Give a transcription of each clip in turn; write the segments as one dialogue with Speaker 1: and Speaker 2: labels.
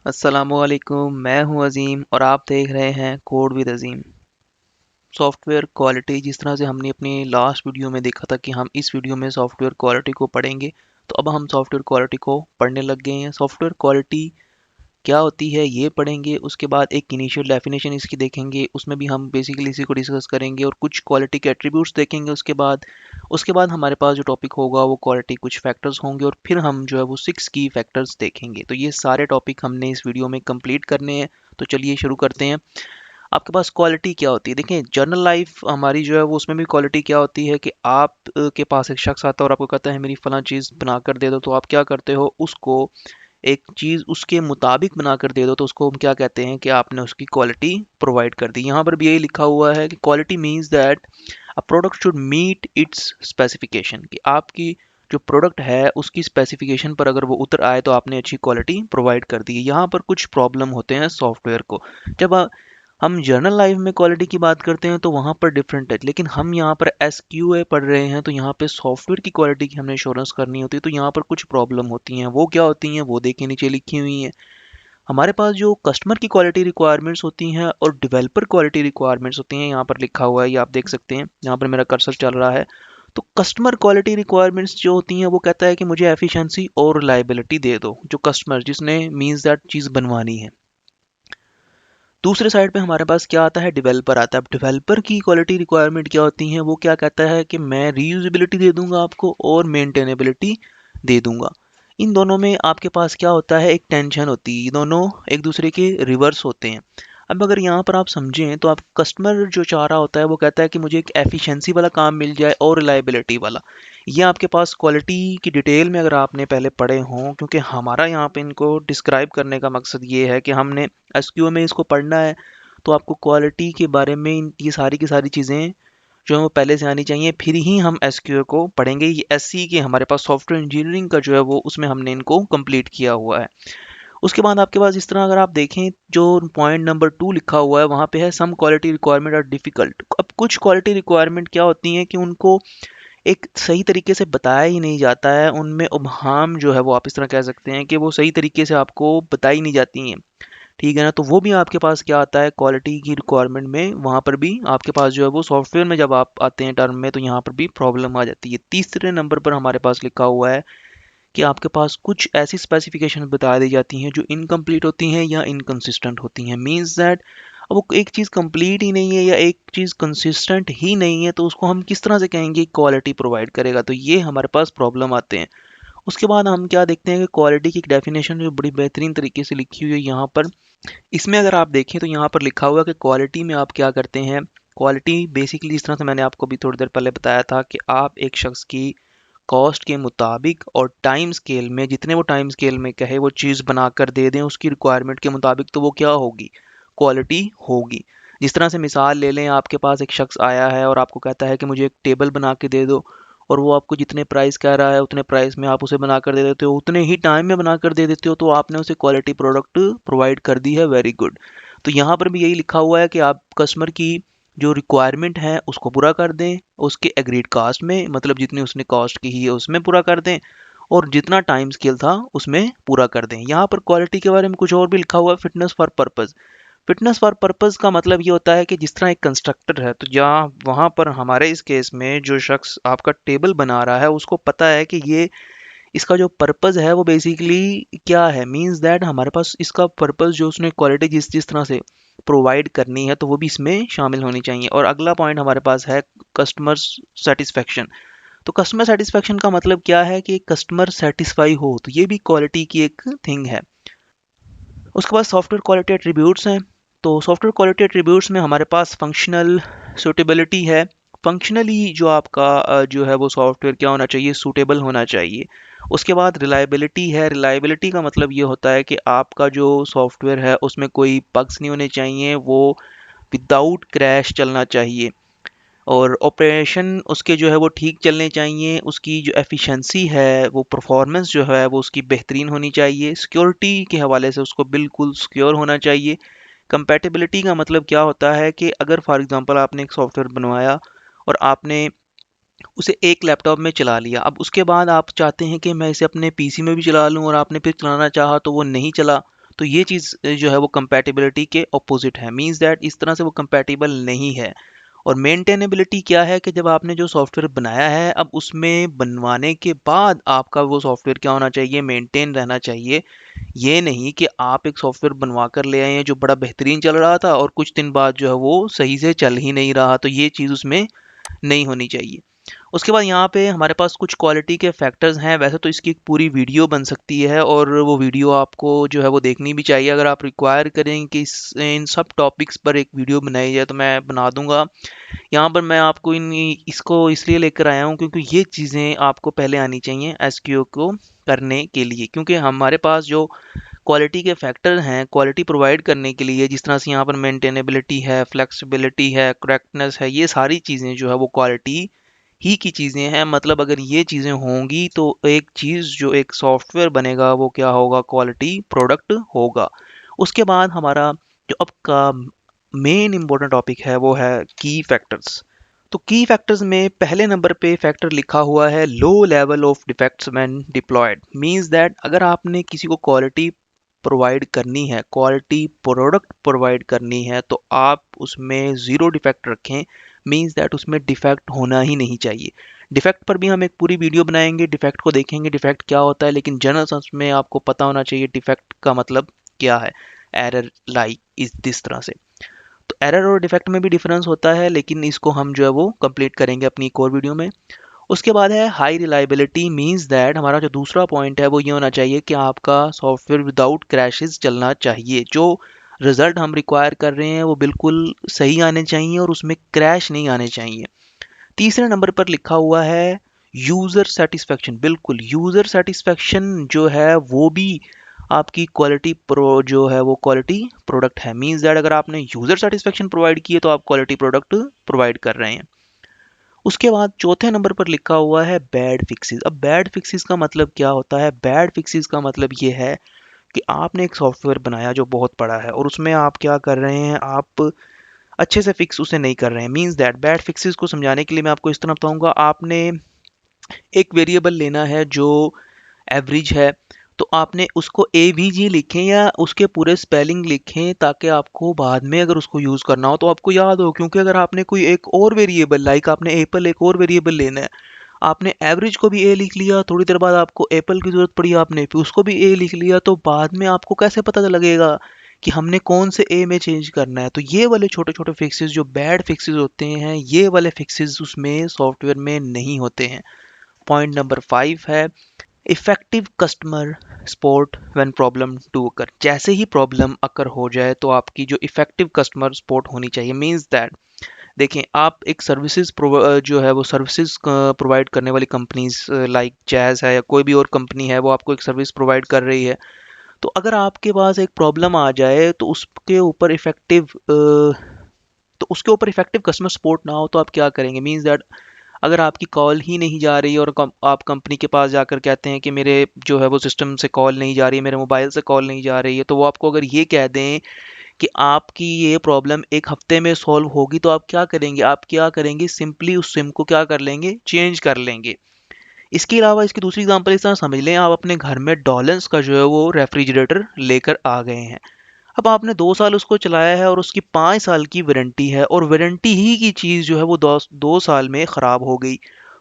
Speaker 1: अस्सलामुअलैकुम, मैं हूं अज़ीम और आप देख रहे हैं code with Azeem. Software quality जिस तरह से हमने अपनी लास्ट वीडियो में देखा था कि हम इस वीडियो में सॉफ्टवेयर क्वालिटी को पढ़ेंगे, तो अब हम सॉफ्टवेयर क्वालिटी को पढ़ने लग गए हैं। सॉफ्टवेयर क्वालिटी क्या होती है ये पढ़ेंगे, उसके बाद एक इनिशियल डेफिनेशन इसकी देखेंगे, उसमें भी हम बेसिकली इसी को डिस्कस करेंगे और कुछ क्वालिटी के एट्रीब्यूट्स देखेंगे। उसके बाद हमारे पास जो टॉपिक होगा वो क्वालिटी कुछ फैक्टर्स होंगे और फिर हम जो है वो 6 की फैक्टर्स देखेंगे। तो ये सारे टॉपिक हमने इस वीडियो में कंप्लीट करने हैं। तो चलिए शुरू करते हैं। आपके पास क्वालिटी क्या होती है, देखें जर्नल लाइफ हमारी जो है वो उसमें भी क्वालिटी क्या होती है कि आप के पास एक शख्स आता है और आपको कहता है मेरी फलां चीज़ बना कर दे दो, तो आप क्या करते हो, उसको एक चीज़ उसके मुताबिक बनाकर दे दो, तो उसको हम क्या कहते हैं कि आपने उसकी क्वालिटी प्रोवाइड कर दी। यहाँ पर भी यही लिखा हुआ है कि quality means that a product should meet its specification, कि आपकी जो प्रोडक्ट है उसकी स्पेसिफिकेशन पर अगर वो उतर आए तो आपने अच्छी क्वालिटी प्रोवाइड कर दी है। यहाँ पर कुछ प्रॉब्लम होते हैं सॉफ्टवेयर को। जब हम जर्नल लाइफ में क्वालिटी की बात करते हैं तो वहाँ पर डिफरेंट है, लेकिन हम यहाँ पर एसक्यूए पढ़ रहे हैं तो यहाँ पे सॉफ्टवेयर की क्वालिटी की हमने एश्योरेंस करनी होती है। तो यहाँ पर कुछ प्रॉब्लम होती हैं, वो क्या होती हैं वो देखिए नीचे लिखी हुई हैं। हमारे पास जो कस्टमर की क्वालिटी रिक्वायरमेंट्स होती हैं और डेवलपर क्वालिटी रिक्वायरमेंट्स होती हैं, यहाँ पर लिखा हुआ है, ये आप देख सकते हैं, यहाँ पर मेरा कर्सर चल रहा है। तो कस्टमर क्वालिटी रिक्वायरमेंट्स जो होती हैं वो कहता है कि मुझे एफिशिएंसी और रिलायबिलिटी दे दो, जो कस्टमर जिसने मीन्स दैट चीज़ बनवानी है। दूसरे साइड पे हमारे पास क्या आता है, डेवलपर आता है। अब डेवलपर की क्वालिटी रिक्वायरमेंट क्या होती हैं, वो क्या कहता है कि मैं रीयूजेबिलिटी दे दूंगा आपको और मेंटेनेबिलिटी दे दूंगा। इन दोनों में आपके पास क्या होता है, एक टेंशन होती है, ये दोनों एक दूसरे के रिवर्स होते हैं। अब अगर यहाँ पर आप समझें तो आप कस्टमर जो चाह रहा होता है वो कहता है कि मुझे एक एफिशिएंसी वाला काम मिल जाए और रिलायबिलिटी वाला। ये आपके पास क्वालिटी की डिटेल में अगर आपने पहले पढ़े हों, क्योंकि हमारा यहाँ पे इनको डिस्क्राइब करने का मकसद ये है कि हमने एसक्यू में इसको पढ़ना है, तो आपको क्वालिटी के बारे में ये सारी की सारी चीज़ें जो है वो पहले से आनी चाहिए, फिर ही हम एसक्यू को पढ़ेंगे। ये एससी के हमारे पास सॉफ्टवेयर इंजीनियरिंग का जो है वो उसमें हमने इनको कंप्लीट किया हुआ है। उसके बाद आपके पास इस तरह अगर आप देखें जो पॉइंट नंबर 2 लिखा हुआ है वहाँ पे है some quality requirement are difficult. अब कुछ क्वालिटी रिक्वायरमेंट क्या होती हैं कि उनको एक सही तरीके से बताया ही नहीं जाता है, उनमें उबहाम जो है वो आप इस तरह कह सकते हैं कि वो सही तरीके से आपको बताई नहीं जाती हैं। ठीक है ना, तो वो भी आपके पास क्या आता है क्वालिटी की रिक्वायरमेंट में, वहाँ पर भी आपके पास जो है वो सॉफ्टवेयर में जब आप आते हैं टर्म में तो यहाँ पर भी प्रॉब्लम आ जाती है। तीसरे नंबर पर हमारे पास लिखा हुआ है कि आपके पास कुछ ऐसी स्पेसिफिकेशन बता दी जाती हैं जो इनकम्प्लीट होती हैं या इनकंसिस्टेंट होती हैं। मींस दैट अब वो एक चीज़ कंप्लीट ही नहीं है या एक चीज़ कंसिस्टेंट ही नहीं है, तो उसको हम किस तरह से कहेंगे क्वालिटी प्रोवाइड करेगा, तो ये हमारे पास प्रॉब्लम आते हैं। उसके बाद हम क्या देखते हैं कि क्वालिटी की एक डेफिनेशन जो बड़ी बेहतरीन तरीके से लिखी हुई है यहाँ पर। इसमें अगर आप देखें तो यहाँ पर लिखा हुआ है कि क्वालिटी में आप क्या करते हैं। क्वालिटी बेसिकली इस तरह से मैंने आपको भी थोड़ी देर पहले बताया था कि आप एक शख्स की कॉस्ट के मुताबिक और टाइम स्केल में, जितने वो टाइम स्केल में कहे वो चीज़ बनाकर दे दें उसकी रिक्वायरमेंट के मुताबिक, तो वो क्या होगी, क्वालिटी होगी। जिस तरह से मिसाल ले लें, आपके पास एक शख्स आया है और आपको कहता है कि मुझे एक टेबल बना के दे दो, और वो आपको जितने प्राइस कह रहा है उतने प्राइस में आप उसे बनाकर दे देते हो, उतने ही टाइम में बनाकर दे देते हो, तो आपने उसे क्वालिटी प्रोडक्ट प्रोवाइड कर दी है, वेरी गुड। तो यहाँ पर भी यही लिखा हुआ है कि आप कस्टमर की जो रिक्वायरमेंट है उसको पूरा कर दें, उसके एग्रीड कास्ट में, मतलब जितनी उसने कॉस्ट की है उसमें पूरा कर दें, और जितना टाइम स्केल था उसमें पूरा कर दें। यहाँ पर क्वालिटी के बारे में कुछ और भी लिखा हुआ है, fitness for purpose. Fitness for purpose का मतलब ये होता है कि जिस तरह एक कंस्ट्रक्टर है, तो जहाँ वहाँ पर हमारे इस केस में जो शख्स आपका टेबल बना रहा है उसको पता है कि ये इसका जो पर्पज़ है वो बेसिकली क्या है। मींस दैट हमारे पास इसका पर्पज़ जो उसने क्वालिटी जिस जिस तरह से प्रोवाइड करनी है तो वो भी इसमें शामिल होनी चाहिए। और अगला पॉइंट हमारे पास है कस्टमर सेटिस्फेक्शन। तो कस्टमर सेटिस्फेक्शन का मतलब क्या है कि कस्टमर सेटिस्फाई हो, तो ये भी क्वालिटी की एक थिंग है। उसके बाद सॉफ्टवेयर क्वालिटी एट्रीब्यूट्स हैं। तो सॉफ्टवेयर क्वालिटी एट्रीब्यूट्स में हमारे पास फंक्शनल सूटेबिलिटी है। फंक्शनली जो आपका जो है वो सॉफ्टवेयर क्या होना चाहिए, सूटेबल होना चाहिए। उसके बाद रिलायबिलिटी है। रिलायबिलिटी का मतलब ये होता है कि आपका जो सॉफ्टवेयर है उसमें कोई बग्स नहीं होने चाहिए, वो विदाउट क्रैश चलना चाहिए, और ऑपरेशन उसके जो है वो ठीक चलने चाहिए। उसकी जो एफिशिएंसी है, वो परफॉर्मेंस जो है वो उसकी बेहतरीन होनी चाहिए। सिक्योरिटी के हवाले से उसको बिल्कुल सिक्योर होना चाहिए। कंपैटिबिलिटी का मतलब क्या होता है कि अगर फॉर एग्जांपल आपने एक सॉफ्टवेयर बनवाया और आपने उसे एक लैपटॉप में चला लिया, अब उसके बाद आप चाहते हैं कि मैं इसे अपने पीसी में भी चला लूँ और आपने फिर चलाना चाहा तो वो नहीं चला, तो ये चीज़ जो है वो कंपैटिबिलिटी के ऑपोजिट है, मींस दैट इस तरह से वो कंपैटिबल नहीं है। और मेंटेनेबिलिटी क्या है कि जब आपने जो सॉफ्टवेयर बनाया है, अब उसमें बनवाने के बाद आपका वो सॉफ्टवेयर क्या होना चाहिए, मेंटेन रहना चाहिए। ये नहीं कि आप एक सॉफ्टवेयर बनवा कर ले आए हैं जो बड़ा बेहतरीन चल रहा था और कुछ दिन बाद जो है वो सही से चल ही नहीं रहा, तो ये चीज़ उसमें नहीं होनी चाहिए। उसके बाद यहाँ पे हमारे पास कुछ क्वालिटी के फैक्टर्स हैं। वैसे तो इसकी एक पूरी वीडियो बन सकती है और वो वीडियो आपको जो है वो देखनी भी चाहिए। अगर आप रिक्वायर करें कि इन सब टॉपिक्स पर एक वीडियो बनाई जाए तो मैं बना दूंगा। यहाँ पर मैं आपको इन इसको इसलिए लेकर आया हूँ क्योंकि ये चीज़ें आपको पहले आनी चाहिए एसक्यूओ को करने के लिए, क्योंकि हमारे पास जो क्वालिटी के फैक्टर हैं क्वालिटी प्रोवाइड करने के लिए, जिस तरह से यहाँ पर मेंटेनेबिलिटी है, फ्लेक्सिबिलिटी है, करेक्टनेस है, ये सारी चीज़ें जो है वो क्वालिटी ही की चीज़ें हैं। मतलब अगर ये चीज़ें होंगी तो एक चीज़ जो एक सॉफ्टवेयर बनेगा वो क्या होगा, क्वालिटी प्रोडक्ट होगा। उसके बाद हमारा जो अब का मेन इंपॉर्टेंट टॉपिक है वो है की फैक्टर्स। तो की फैक्टर्स में पहले नंबर पे फैक्टर लिखा हुआ है low level of defects when deployed, means that अगर आपने किसी को क्वालिटी प्रोवाइड करनी है, क्वालिटी प्रोडक्ट प्रोवाइड करनी है, तो आप उसमें ज़ीरो डिफेक्ट रखें। मींस दैट उसमें डिफेक्ट होना ही नहीं चाहिए। डिफेक्ट पर भी हम एक पूरी वीडियो बनाएंगे, डिफेक्ट को देखेंगे डिफेक्ट क्या होता है, लेकिन जनरल सेंस में आपको पता होना चाहिए डिफेक्ट का मतलब क्या है। एरर लाइक इस दिस तरह से। तो एरर और डिफेक्ट में भी डिफरेंस होता है, लेकिन इसको हम जो है वो कंप्लीट करेंगे अपनी एक और वीडियो में। उसके बाद है हाई रिलायबिलिटी, मींस दैट हमारा जो दूसरा पॉइंट है वो ये होना चाहिए कि आपका सॉफ्टवेयर विदाउट क्रैशेस चलना चाहिए। जो रिजल्ट हम रिक्वायर कर रहे हैं वो बिल्कुल सही आने चाहिए और उसमें क्रैश नहीं आने चाहिए। तीसरे नंबर पर लिखा हुआ है यूज़र सेटिस्फेक्शन। बिल्कुल यूज़र सेटिस्फेक्शन जो है वो भी आपकी क्वालिटी प्रो जो है वो क्वालिटी प्रोडक्ट है। मींस दैट अगर आपने यूज़र सेटिस्फेक्शन प्रोवाइड की है तो आप क्वालिटी प्रोडक्ट प्रोवाइड कर रहे हैं। उसके बाद चौथे नंबर पर लिखा हुआ है बैड फिक्सेस। अब बैड फिक्सेस का मतलब क्या होता है, बैड फिक्सेस का मतलब ये है कि आपने एक सॉफ्टवेयर बनाया जो बहुत बड़ा है और उसमें आप क्या कर रहे हैं, आप अच्छे से फिक्स उसे नहीं कर रहे हैं। मींस दैट बैड फिक्सेस को समझाने के लिए मैं आपको इस तरह बताऊंगा। आपने एक वेरिएबल लेना है जो एवरेज है, तो आपने उसको एवीजी लिखें या उसके पूरे स्पेलिंग लिखें ताकि आपको बाद में अगर उसको यूज़ करना हो तो आपको याद हो। क्योंकि अगर आपने कोई एक और वेरिएबल लाइक आपने एप्पल एक और वेरिएबल लेना है, आपने एवरेज को भी ए लिख लिया, थोड़ी देर बाद आपको एप्पल की ज़रूरत पड़ी, आपने फिर उसको भी ए लिख लिया, तो बाद में आपको कैसे पता लगेगा कि हमने कौन से ए में चेंज करना है। तो ये वाले छोटे छोटे फिक्सेस जो बैड फिक्सेस होते हैं, ये वाले फिक्सेस उसमें सॉफ्टवेयर में नहीं होते हैं। पॉइंट नंबर 5 है effective customer support when problem to occur. जैसे ही प्रॉब्लम अकर हो जाए तो आपकी जो इफ़ेक्टिव कस्टमर सपोर्ट होनी चाहिए। मींस दैट देखें, आप एक सर्विसेज जो है वो सर्विसेज प्रोवाइड करने वाली कंपनीज लाइक जैज़ है या कोई भी और कंपनी है, वो आपको एक सर्विस प्रोवाइड कर रही है। तो अगर आपके पास एक प्रॉब्लम आ जाए तो उसके ऊपर इफेक्टिव कस्टमर सपोर्ट ना हो तो आप क्या करेंगे। मींस दैट अगर आपकी कॉल ही नहीं जा रही और आप कंपनी के पास जाकर कहते हैं कि मेरे जो है वो सिस्टम से कॉल नहीं जा रही, मेरे मोबाइल से कॉल नहीं जा रही है, तो वो आपको अगर ये कह दें कि आपकी ये प्रॉब्लम एक हफ्ते में सॉल्व होगी, तो आप क्या करेंगे, सिंपली उस सिम को क्या कर लेंगे, चेंज कर लेंगे। इसके अलावा इसकी दूसरी एग्जांपल इस तरह समझ लें, आप अपने घर में डॉलन्स का जो है वो रेफ्रिजरेटर लेकर आ गए हैं। अब आपने 2 साल उसको चलाया है और उसकी 5 साल की वारंटी है और वारंटी ही की चीज़ जो है वो 2 साल में ख़राब हो गई,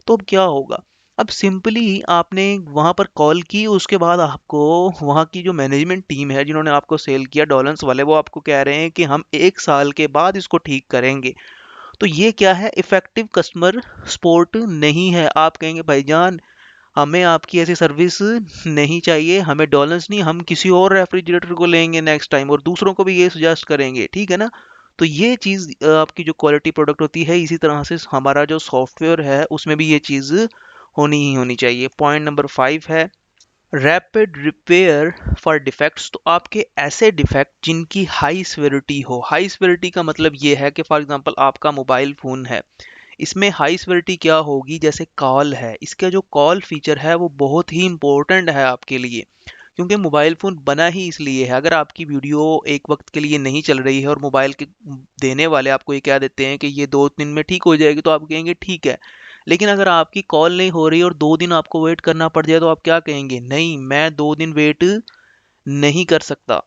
Speaker 1: तो अब क्या होगा। अब सिंपली आपने वहाँ पर कॉल की, उसके बाद आपको वहाँ की जो मैनेजमेंट टीम है जिन्होंने आपको सेल किया डॉलन्स वाले, वो आपको कह रहे हैं कि हम 1 साल के बाद इसको ठीक करेंगे। तो ये क्या है, इफेक्टिव कस्टमर सपोर्ट नहीं है। आप कहेंगे भाईजान हमें आपकी ऐसी सर्विस नहीं चाहिए, हमें डॉलर्स नहीं, हम किसी और रेफ्रिजरेटर को लेंगे नेक्स्ट टाइम और दूसरों को भी ये सजेस्ट करेंगे, ठीक है ना। तो ये चीज़ आपकी जो क्वालिटी प्रोडक्ट होती है, इसी तरह से हमारा जो सॉफ्टवेयर है उसमें भी ये चीज़ होनी ही होनी चाहिए। पॉइंट नंबर 5 है रैपिड रिपेयर फॉर डिफेक्ट्स। तो आपके ऐसे डिफेक्ट जिनकी हाई सिविरिटी हो। हाई सिविरिटी का मतलब ये है कि फॉर एग्जांपल आपका मोबाइल फ़ोन है, इसमें हाई सिविरिटी क्या होगी, जैसे कॉल है, इसका जो कॉल फीचर है वो बहुत ही इंपॉर्टेंट है आपके लिए, क्योंकि मोबाइल फ़ोन बना ही इसलिए है। अगर आपकी वीडियो एक वक्त के लिए नहीं चल रही है और मोबाइल के देने वाले आपको ये कह देते हैं कि ये 2 दिन में ठीक हो जाएगी, तो आप कहेंगे ठीक है। लेकिन अगर आपकी कॉल नहीं हो रही और 2 दिन आपको वेट करना पड़ जाए, तो आप क्या कहेंगे, नहीं मैं 2 दिन वेट नहीं कर सकता।